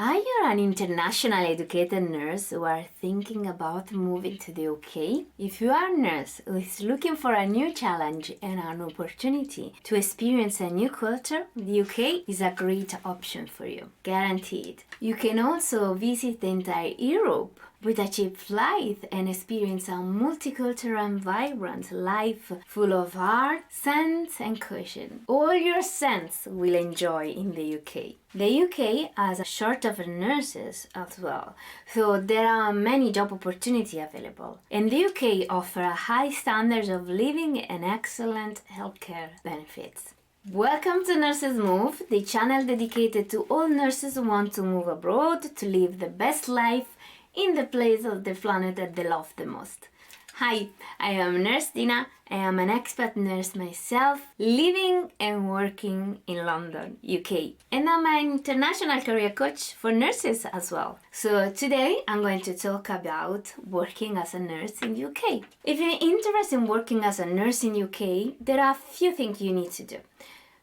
Are you an international educated nurse who are thinking about moving to the UK? If you are a nurse who is looking for a new challenge and an opportunity to experience a new culture, the UK is a great option for you, guaranteed. You can also visit the entire Europe with a cheap flight and experience a multicultural and vibrant life full of art, scents and cushion. All your senses will enjoy in the UK. The UK has a shortage of nurses as well, so there are many job opportunities available. And the UK offers a high standards of living and excellent healthcare benefits. Welcome to Nurses Move, the channel dedicated to all nurses who want to move abroad to live the best life in the place of the planet that they love the most. Hi, I am Nurse Dina. I am an expat nurse myself, living and working in London, UK. And I'm an international career coach for nurses as well. So today I'm going to talk about working as a nurse in UK. If you're interested in working as a nurse in UK, there are a few things you need to do.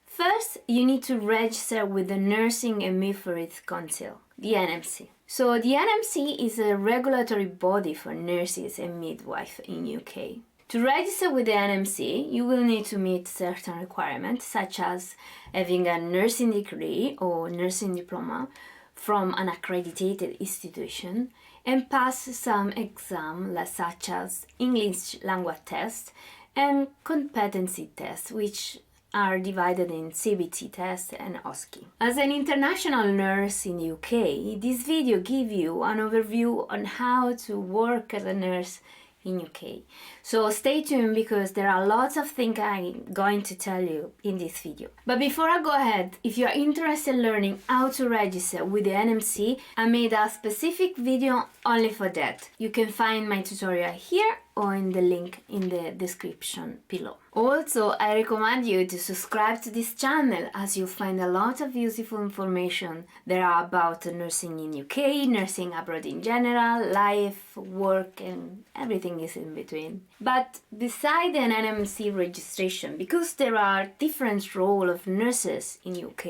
First, you need to register with the Nursing and Midwifery Council, the NMC. So the NMC is a regulatory body for nurses and midwives in UK. To register with the NMC, you will need to meet certain requirements such as having a nursing degree or nursing diploma from an accredited institution and pass some exams such as English language test and competency test, which are divided in CBT test and OSCE. As an international nurse in the UK, this video gives you an overview on how to work as a nurse in UK. So stay tuned because there are lots of things I'm going to tell you in this video. But before I go ahead, if you are interested in learning how to register with the NMC, I made a specific video only for that. You can find my tutorial here or in the link in the description below. Also, I recommend you to subscribe to this channel as you'll find a lot of useful information there are about nursing in UK, nursing abroad in general, life, work and everything is in between. But beside an NMC registration, because there are different roles of nurses in UK,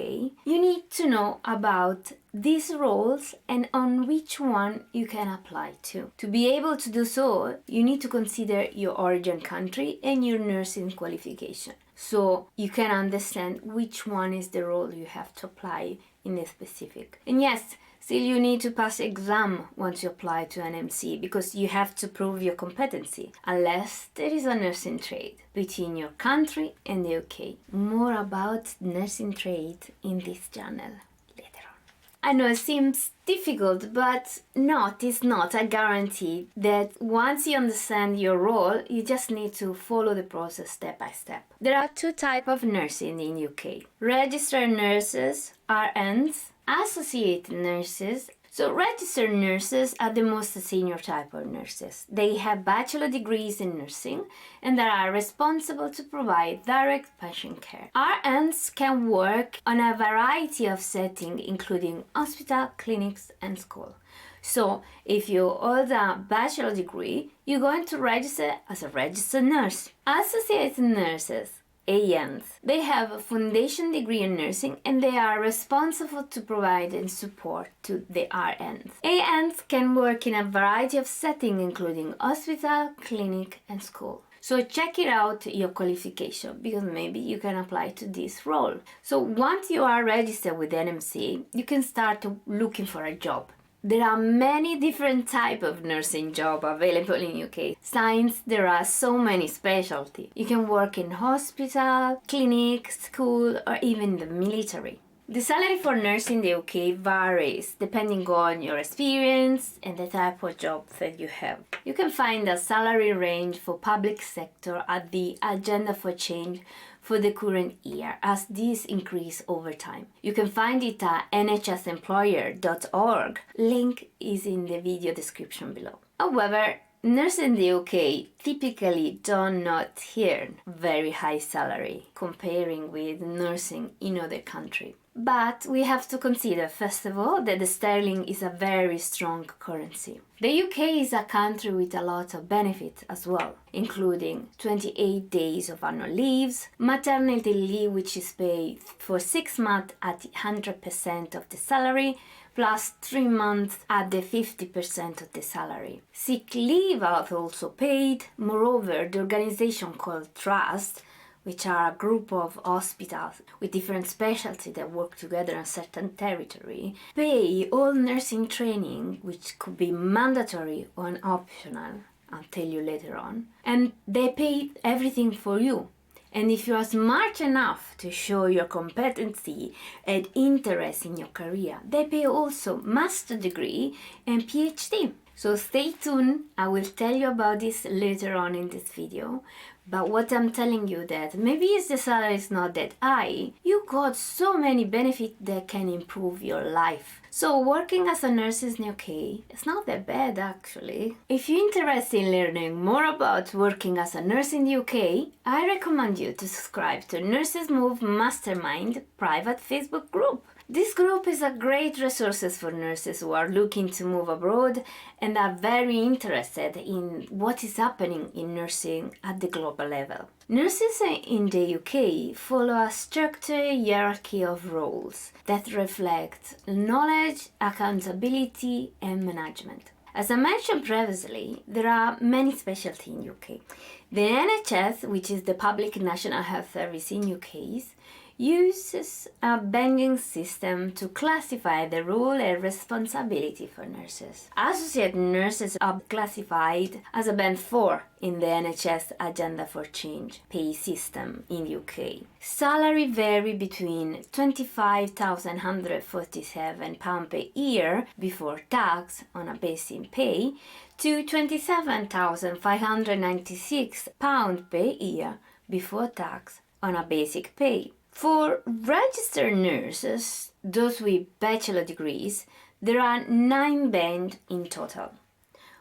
you need to know about these roles and on which one you can apply to. To be able to do so, you need to consider your origin country and your nursing qualification, so you can understand which one is the role you have to apply in the specific. And yes, still you need to pass exam once you apply to an NMC because you have to prove your competency, unless there is a nursing trade between your country and the UK. More about nursing trade in this channel later on. I know it seems difficult, but it's not. I guarantee that once you understand your role, you just need to follow the process step by step. There are two types of nursing in UK. Registered nurses, RNs, associate nurses. So registered nurses are the most senior type of nurses. They have bachelor degrees in nursing and they are responsible to provide direct patient care. RNs can work on a variety of settings, including hospital, clinics and school. So if you hold a bachelor degree, you're going to register as a registered nurse. Associate nurses, ANs. They have a foundation degree in nursing and they are responsible to provide and support to the RNs. ANs can work in a variety of settings including hospital, clinic and school. So check it out your qualification because maybe you can apply to this role. So once you are registered with NMC, you can start looking for a job. There are many different types of nursing jobs available in UK. Since there are so many specialties, you can work in hospital, clinic, school or even the military. The salary for nursing in the UK varies depending on your experience and the type of job that you have. You can find a salary range for public sector at the Agenda for Change for the current year, as these increase over time. You can find it at nhsemployer.org. Link is in the video description below. However, nurses in the UK typically do not earn very high salary comparing with nursing in other countries. But we have to consider, first of all, that the sterling is a very strong currency. The UK is a country with a lot of benefits as well, including 28 days of annual leaves, maternity leave which is paid for 6 months at 100% of the salary, plus 3 months at the 50% of the salary. Sick leave are also paid. Moreover, the organization called Trust, which are a group of hospitals with different specialties that work together in a certain territory, pay all nursing training, which could be mandatory or optional. I'll tell you later on. And they pay everything for you. And if you are smart enough to show your competency and interest in your career, they pay also master degree and PhD. So stay tuned, I will tell you about this later on in this video. But what I'm telling you that maybe if the salary is not that high, you got so many benefits that can improve your life. So working as a nurse in the UK, it's not that bad actually. If you're interested in learning more about working as a nurse in the UK, I recommend you to subscribe to Nurses Move Mastermind private Facebook group. This group is a great resource for nurses who are looking to move abroad and are very interested in what is happening in nursing at the global level. Nurses in the UK follow a structured hierarchy of roles that reflect knowledge, accountability, and management. As I mentioned previously, there are many specialties in UK. The NHS, which is the Public National Health Service in UK, uses a banding system to classify the role and responsibility for nurses. Associate nurses are classified as a band 4 in the NHS Agenda for Change pay system in UK. Salary vary between £25,147 per year before tax on a basic pay to £27,596 per year before tax on a basic pay. For registered nurses, those with bachelor degrees, there are 9 bands in total,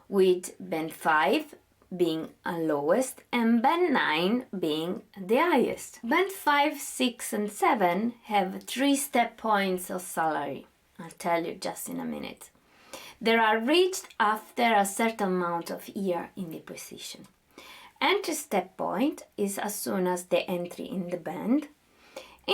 with band 5 being the lowest and band 9 being the highest. Band 5, 6 and 7 have 3 step points of salary. I'll tell you just in a minute. They are reached after a certain amount of year in the position. Entry step point is as soon as the entry in the band.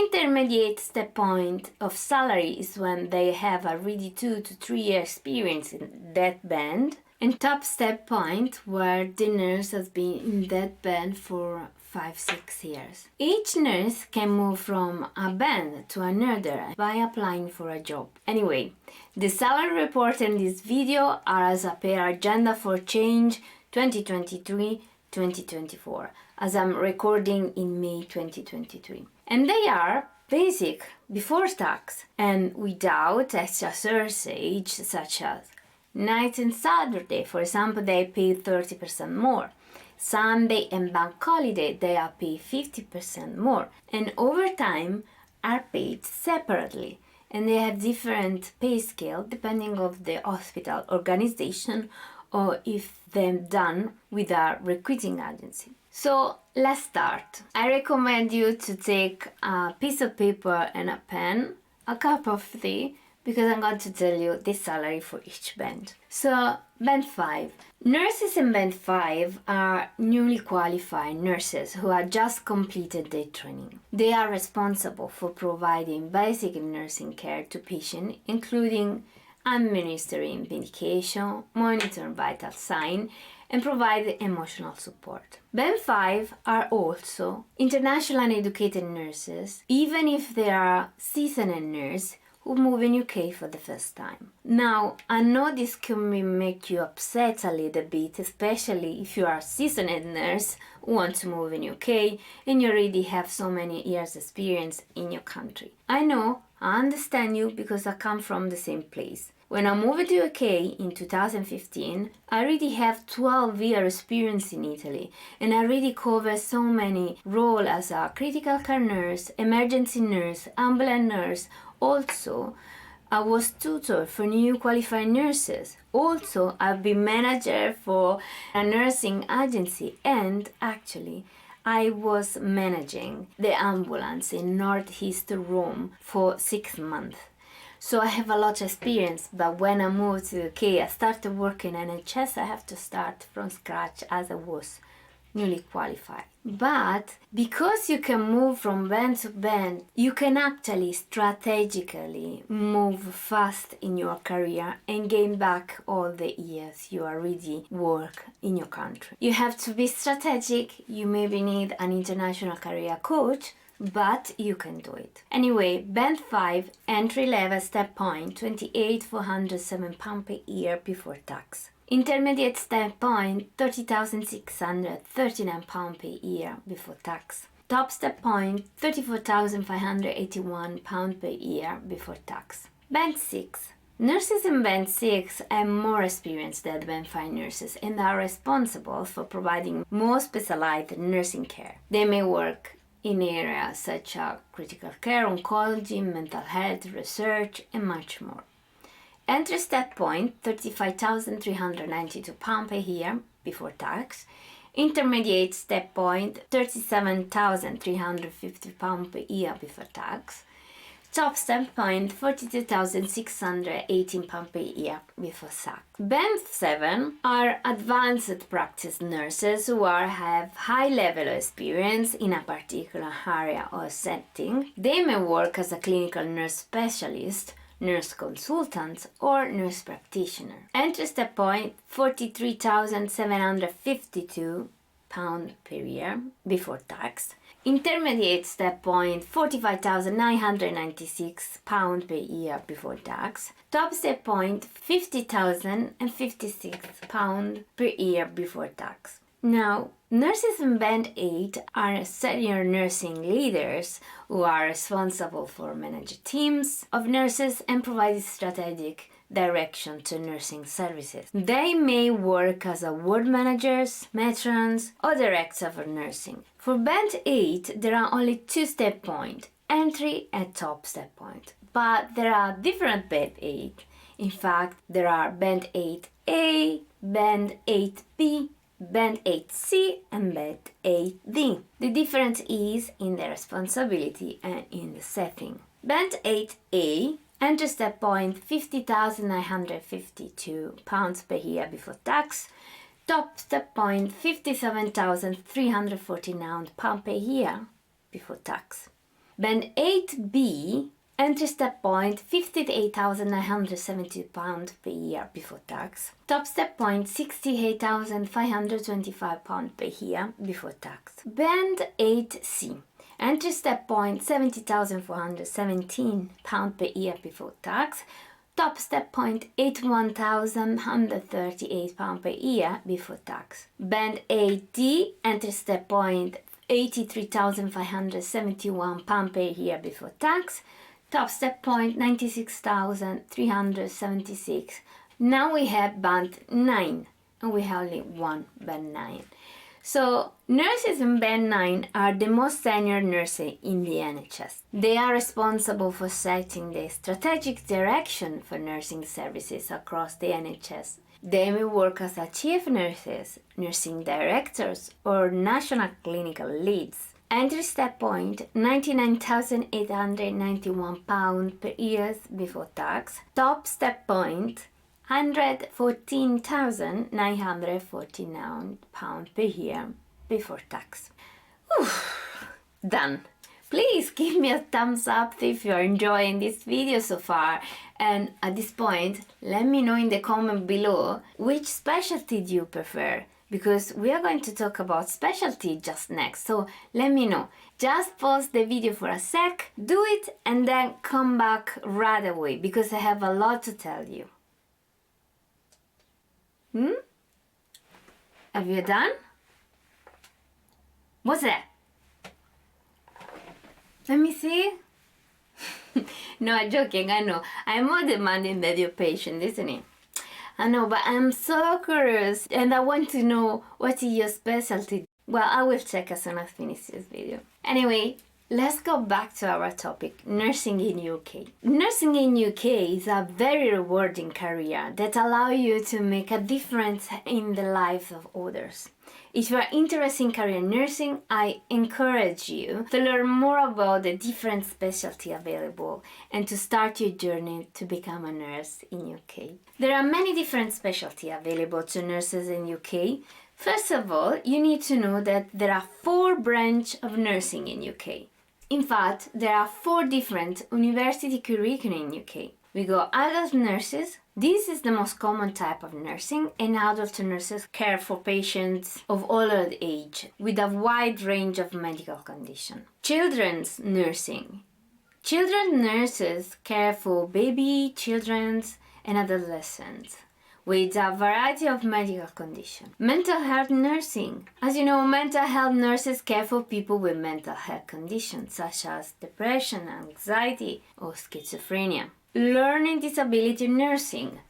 Intermediate step point of salary is when they have already 2 to 3 year experience in that band. And top step point where the nurse has been in that band for 5-6 years. Each nurse can move from a band to another by applying for a job. Anyway, the salary report in this video are as per Agenda for Change 2023-2024, as I'm recording in May 2023. And they are basic before tax and without extra surcharge such as night and Saturday. For example, they pay 30% more. Sunday and bank holiday, they are paid 50% more. And overtime are paid separately. And they have different pay scale depending on the hospital organization or if they're done with a recruiting agency. So let's start. I recommend you to take a piece of paper and a pen, a cup of tea, because I'm going to tell you the salary for each band. So, band 5. Nurses in band 5 are newly qualified nurses who have just completed their training. They are responsible for providing basic nursing care to patients, including administering medication, monitoring vital signs, and provide emotional support. Band 5 are also internationally educated nurses, even if they are seasoned nurses who move in UK for the first time. Now, I know this can make you upset a little bit, especially if you are a seasoned nurse who want to move in UK and you already have so many years experience in your country. I know, I understand you because I come from the same place. When I moved to UK in 2015, I already have 12 years experience in Italy and I already covered so many roles as a critical care nurse, emergency nurse, ambulance nurse. Also, I was tutor for new qualified nurses. Also, I've been manager for a nursing agency and actually I was managing the ambulance in Northeast Rome for 6 months. So I have a lot of experience, but when I moved to the UK, I started working in NHS, I have to start from scratch as I was newly qualified. But because you can move from band to band, you can actually strategically move fast in your career and gain back all the years you already work in your country. You have to be strategic. You maybe need an international career coach, but you can do it. Anyway, band 5, entry level step point, £28,407 per year before tax. Intermediate step point, £30,639 per year before tax. Top step point, £34,581 per year before tax. Band 6. Nurses in Band 6 have more experience than Band 5 nurses and are responsible for providing more specialized nursing care. They may work in areas such as critical care, oncology, mental health, research, and much more. Entry step point, £35,392 per year before tax. Intermediate step point, £37,350 per year before tax. Top step point, £42,618 per year before tax. Band 7 are advanced practice nurses who have high level of experience in a particular area or setting. They may work as a clinical nurse specialist, nurse consultant, or nurse practitioner. Entry step point, £43,752 per year before tax. Intermediate step point, £45,996 per year before tax. Top step point, £50,056 per year before tax. Now, nurses in Band 8 are senior nursing leaders who are responsible for managing teams of nurses and provide strategic direction to nursing services. They may work as ward managers, matrons, or directors of nursing. For Band 8, there are only 2 step points, entry and top step point. But there are different Band 8. In fact, there are Band 8A, Band 8B, Band 8C, and Band 8D. The difference is in the responsibility and in the setting. Band 8A, entry step point, £50,952 per year before tax. Top step point, £57,349 per year before tax. Band 8B, entry step point, £58,970 per year before tax. Top step point, £68,525 per year before tax. Band 8C, entry step point, £70,417 per year before tax. Top step point, £81,138 per year before tax. Band 8D, entry step point, £83,571 per year before tax. Top step point, £96,376. Now we have Band 9, and we have only one Band 9. So, nurses in Band 9 are the most senior nurses in the NHS. They are responsible for setting the strategic direction for nursing services across the NHS. They may work as chief nurses, nursing directors, or national clinical leads. Entry step point, £99,891 per year before tax. Top step point, £114,949 per year before tax. Done. Please give me a thumbs up if you're enjoying this video so far, and at this point let me know in the comment below which specialty do you prefer, because we are going to talk about specialty just next. So let me know. Just pause the video for a sec, do it, and then come back right away, because I have a lot to tell you. Have you done? What's that? Let me see. No, I'm joking, I know. I'm more demanding than your patient, isn't it? I know, but I'm so curious and I want to know what is your specialty. Well, I will check as soon as I finish this video. Anyway, let's go back to our topic, nursing in UK. Nursing in UK is a very rewarding career that allows you to make a difference in the lives of others. If you are interested in career nursing, I encourage you to learn more about the different specialties available and to start your journey to become a nurse in UK. There are many different specialties available to nurses in UK, First of all, you need to know that there are 4 branches of nursing in UK. In fact, there are 4 different university curricula in UK. We go adult nurses. This is the most common type of nursing, and adult nurses care for patients of all age with a wide range of medical conditions. Children's nursing. Children's nurses care for baby, children, and adolescents with a variety of medical conditions. Mental health nursing. As you know, mental health nurses care for people with mental health conditions such as depression, anxiety, or schizophrenia. Learning disability nursing.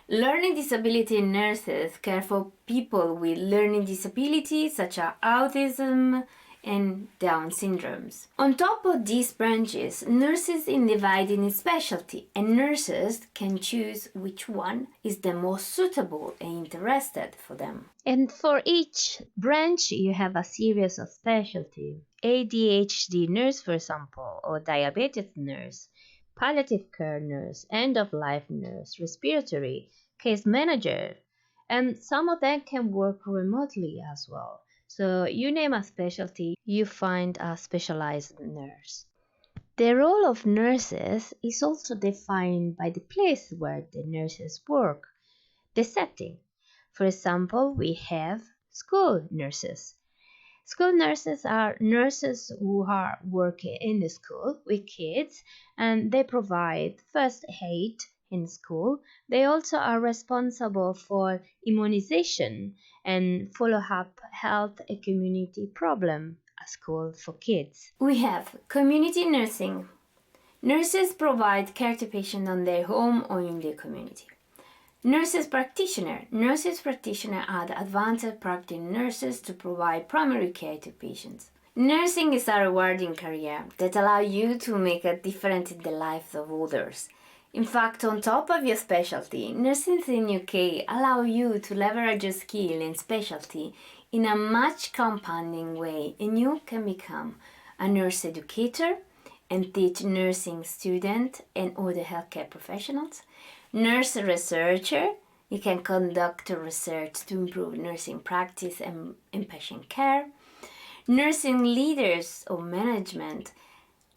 Learning disability nurses care for people with learning disabilities such as autism and Down syndromes. On top of these branches, nurses are divided in specialty, and nurses can choose which one is the most suitable and interested for them. And for each branch, you have a series of specialty. ADHD nurse, for example, or diabetes nurse, palliative care nurse, end-of-life nurse, respiratory, case manager, and some of them can work remotely as well. So you name a specialty, you find a specialized nurse. The role of nurses is also defined by the place where the nurses work, the setting. For example, we have school nurses. School nurses are nurses who are working in the school with kids, and they provide first aid in school. They also are responsible for immunization and follow up health and community problem at school for kids. We have community nursing. Nurses provide care to patients on their home or in their community. Nurses practitioner. Nurses practitioner are the advanced practice nurses to provide primary care to patients. Nursing is a rewarding career that allows you to make a difference in the lives of others. In fact, on top of your specialty, nursing in UK allow you to leverage your skill and specialty in a much compounding way, and you can become a nurse educator and teach nursing students and other healthcare professionals. Nurse researcher, you can conduct research to improve nursing practice and patient care. Nursing leaders or management.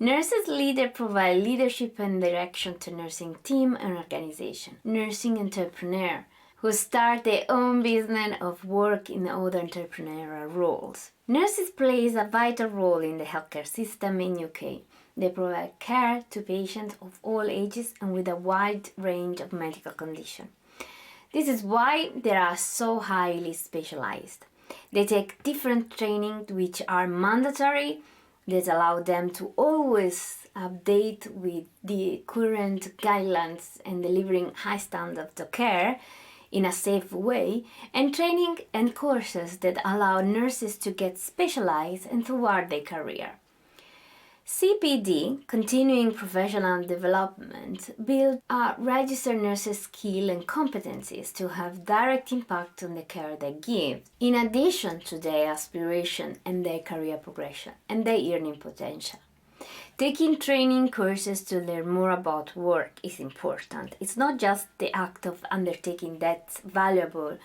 Nurses leader provide leadership and direction to nursing team and organization. Nursing entrepreneur, who start their own business of work in other entrepreneurial roles. Nurses plays a vital role in the healthcare system in UK. They provide care to patients of all ages and with a wide range of medical conditions. This is why they are so highly specialized. They take different training which are mandatory that allow them to always update with the current guidelines and delivering high standards of care in a safe way, and training and courses that allow nurses to get specialized and toward their career. CPD, Continuing Professional Development, builds a registered nurse's skill and competencies to have direct impact on the care they give, in addition to their aspiration and their career progression and their earning potential. Taking training courses to learn more about work is important. It's not just the act of undertaking that's valuable.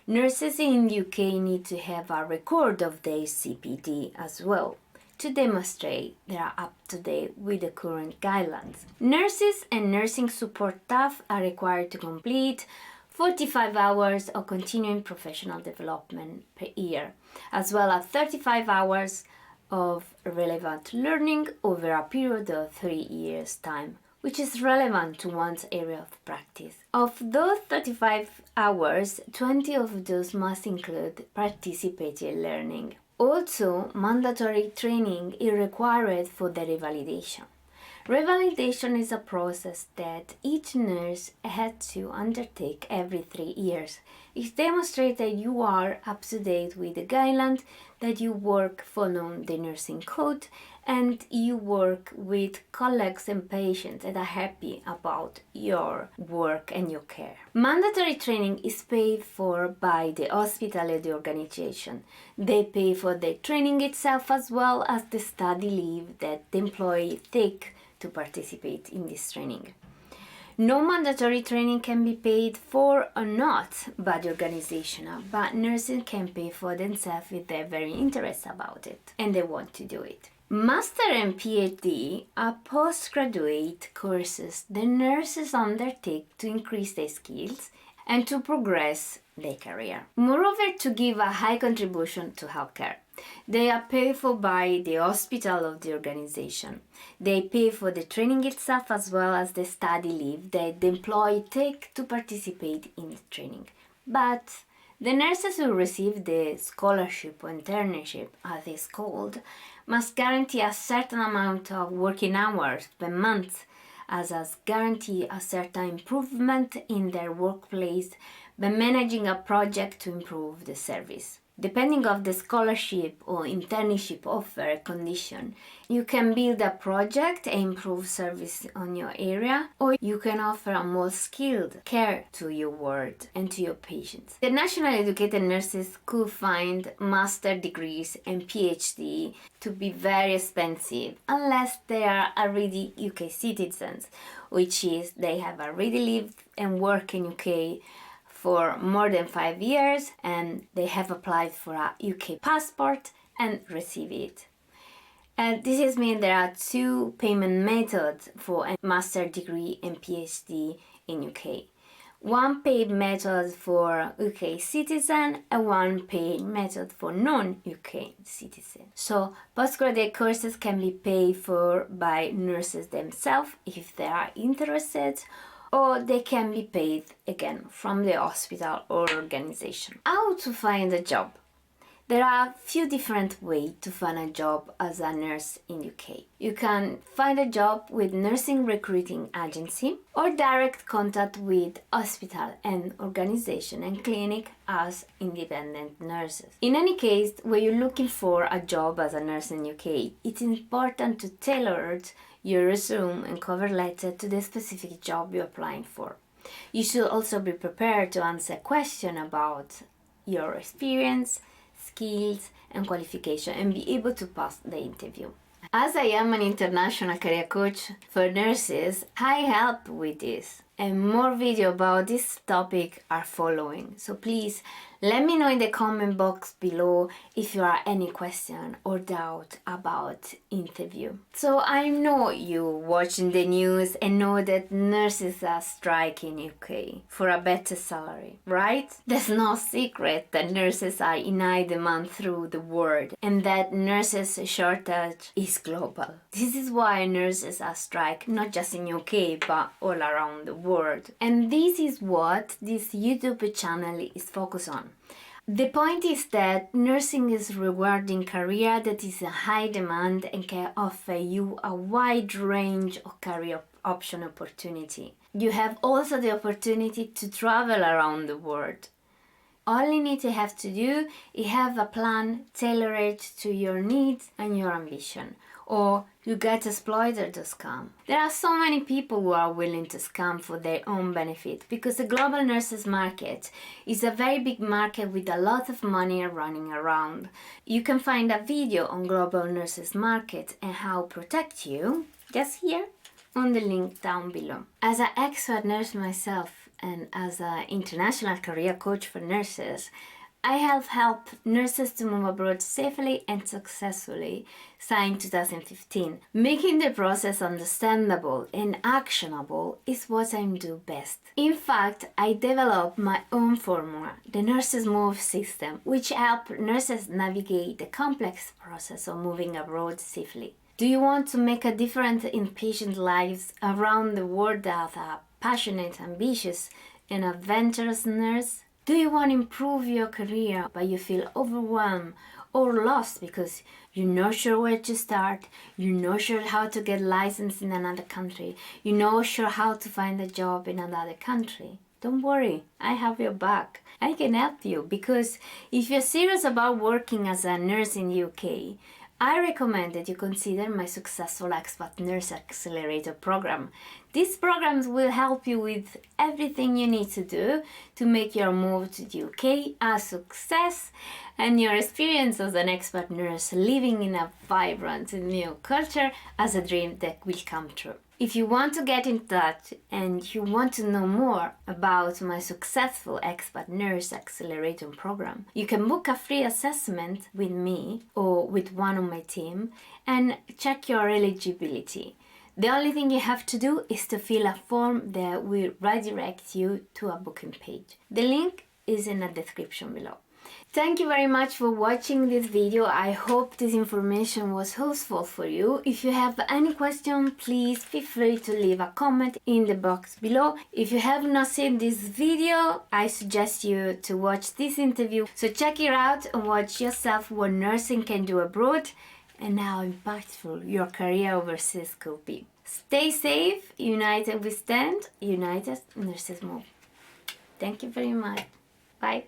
Nurses in UK need to have a record of their CPD as well, to demonstrate they are up to date with the current guidelines. Nurses and nursing support staff are required to complete 45 hours of continuing professional development per year, as well as 35 hours of relevant learning over a period of 3 years' time, which is relevant to one's area of practice. Of those 35 hours, 20 of those must include participating learning. Also, mandatory training is required for the revalidation. Revalidation is a process that each nurse has to undertake every 3 years. It demonstrates that you are up to date with the guidelines, that you work following the nursing code, and you work with colleagues and patients that are happy about your work and your care. Mandatory training is paid for by the hospital or the organization. They pay for the training itself as well as the study leave that the employee take to participate in this training. No mandatory training can be paid for or not by the organization, but nurses can pay for themselves if they're very interested about it and they want to do it. Master and PhD are postgraduate courses the nurses undertake to increase their skills and to progress their career. Moreover, to give a high contribution to healthcare. They are paid for by the hospital of the organization. They pay for the training itself as well as the study leave that the employee take to participate in the training. But the nurses who receive the scholarship or internship, as it's called, must guarantee a certain amount of working hours per month, as guarantee a certain improvement in their workplace by managing a project to improve the service. Depending on the scholarship or internship offer condition, you can build a project and improve service on your area, or you can offer a more skilled care to your ward and to your patients. The nationally educated nurses could find master degrees and PhD to be very expensive unless they are already UK citizens, which is they have already lived and worked in UK for more than 5 years and they have applied for a UK passport and received it. And this means there are two payment methods for a master degree and PhD in UK. One paid method for UK citizen and one paid method for non-UK citizen. So postgraduate courses can be paid for by nurses themselves if they are interested, or they can be paid again from the hospital or organization. How to find a job? There are a few different ways to find a job as a nurse in UK. You can find a job with nursing recruiting agency or direct contact with hospital and organization and clinic as independent nurses. In any case, when you're looking for a job as a nurse in UK, it's important to tailor your resume and cover letter to the specific job you're applying for. You should also be prepared to answer questions about your experience, skills and qualification and be able to pass the interview. As I am an international career coach for nurses, I help with this and more videos about this topic are following. So please let me know in the comment box below if you have any question or doubt about interview. So I know you watching the news and know that nurses are striking in UK for a better salary, right? There's no secret that nurses are in high demand through the world and that nurses shortage is global. This is why nurses are striking not just in UK but all around the world. And this is what this YouTube channel is focused on. The point is that nursing is a rewarding career that is in high demand and can offer you a wide range of career option opportunity. You have also the opportunity to travel around the world. All you need to have to do is have a plan tailored to your needs and your ambition, or you get exploited to scam. There are so many people who are willing to scam for their own benefit because the global nurses market is a very big market with a lot of money running around. You can find a video on global nurses market and how protect you just here on the link down below. As an expert nurse myself and as an international career coach for nurses, I have helped nurses to move abroad safely and successfully since 2015. Making the process understandable and actionable is what I do best. In fact, I developed my own formula, the Nurses Move system, which helps nurses navigate the complex process of moving abroad safely. Do you want to make a difference in patient lives around the world as a passionate, ambitious, and adventurous nurse? Do you want to improve your career but you feel overwhelmed or lost because you're not sure where to start, you're not sure how to get licensed in another country, you're not sure how to find a job in another country? Don't worry, I have your back. I can help you because if you're serious about working as a nurse in the UK, I recommend that you consider my Successful Expat Nurse Accelerator program. These programs will help you with everything you need to do to make your move to the UK a success and your experience as an expat nurse living in a vibrant new culture as a dream that will come true. If you want to get in touch and you want to know more about my successful expat nurse accelerator program, you can book a free assessment with me or with one of my team and check your eligibility. The only thing you have to do is to fill a form that will redirect you to a booking page. The link is in the description below. Thank you very much for watching this video. I hope this information was useful for you. If you have any question, please feel free to leave a comment in the box below. If you have not seen this video, I suggest you to watch this interview. So check it out and watch yourself what nursing can do abroad and how impactful your career overseas could be. Stay safe, united we stand, united nurses move. Thank you very much. Bye.